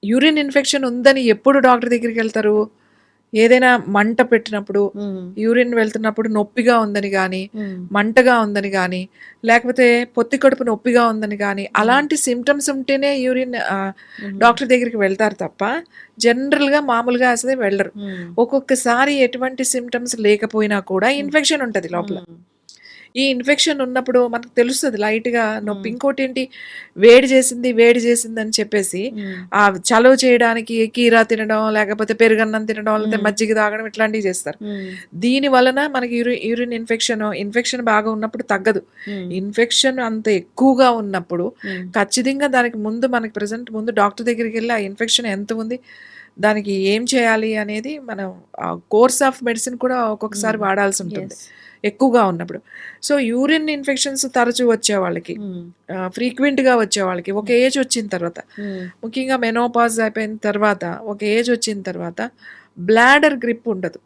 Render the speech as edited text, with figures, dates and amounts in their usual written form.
Urine infection ఉందని ఎప్పుడు doctor దగ్గరికెళ్తారు? ఏదైనా మంట పెట్టినప్పుడు, హ్మ్. యూరిన్ వెళ్తున్నప్పుడు నొప్పిగా ఉందని గానీ, హ్మ్. మంటగా ఉందని గానీ, లేకపోతే పొత్తి కడుపు నొప్పిగా ఉందని గానీ, హ్మ్. అలాంటి సింప్టమ్స్ ఉంటేనే హుహు. డాక్టర్ దగ్గరికి వెళ్తారు తప్ప, జనరల్‌గా మామూలుగా అసలే వెళ్ళరు. హ్మ్. ఒక్కొక్కసారి ఎటువంటి సింప్టమ్స్ లేకపోయినా కూడా హ్మ్. ఇన్ఫెక్షన్ ఉంటది లోపల. హ్మ్. ఈ ఇన్ఫెక్షన్ ఉన్నప్పుడు మనకు తెలుస్తది లైట్‌గా నొప్పి. హ్మ్. ఇంకోటేంటి వేడి చేసిందని చెప్పేసి హ్మ్. చలువ చేయడానికి కీరా తినడం, లేకపోతే పెరుగన్నం తినడం, లేకపోతే హ్మ్. మజ్జిగ తాగడం ఇట్లాంటివి చేస్తారు. హ్మ్. దీని వలన మనకి యూరిన్ ఇన్ఫెక్షన్ బాగా ఉన్నప్పుడు తగ్గదు. హ్మ్. ఇన్ఫెక్షన్ అంత ఎక్కువగా ఉన్నప్పుడు హ్మ్. ఖచ్చితంగా దానికి ముందు మనకి ప్రెజెంట్ ముందు డాక్టర్ దగ్గరికెళ్ళి ఆ ఇన్ఫెక్షన్ ఎంత ఉంది? దానికి ఏం చేయాలి అనేది మనం కోర్స్ ఆఫ్ మెడిసిన్ కూడా ఒక్కొక్కసారి హ్మ్. వాడాల్సుంటుంది. యెస్. ఎక్కువగా ఉన్నప్పుడు. సో, యూరిన్ ఇన్ఫెక్షన్స్ తరచు వచ్చేవాళ్ళకి, హ్మ్. ఫ్రీక్వెంట్‌గా వచ్చేవాళ్ళకి ఒక హ్మ్. ఏజ్ వచ్చిన తర్వాత, హ్మ్. ముఖ్యంగా మెనోపాజ్ అయిపోయిన తర్వాత, ఒక ఏజ్ వచ్చిన తర్వాత బ్లాడర్ గ్రిప్ ఉండదు.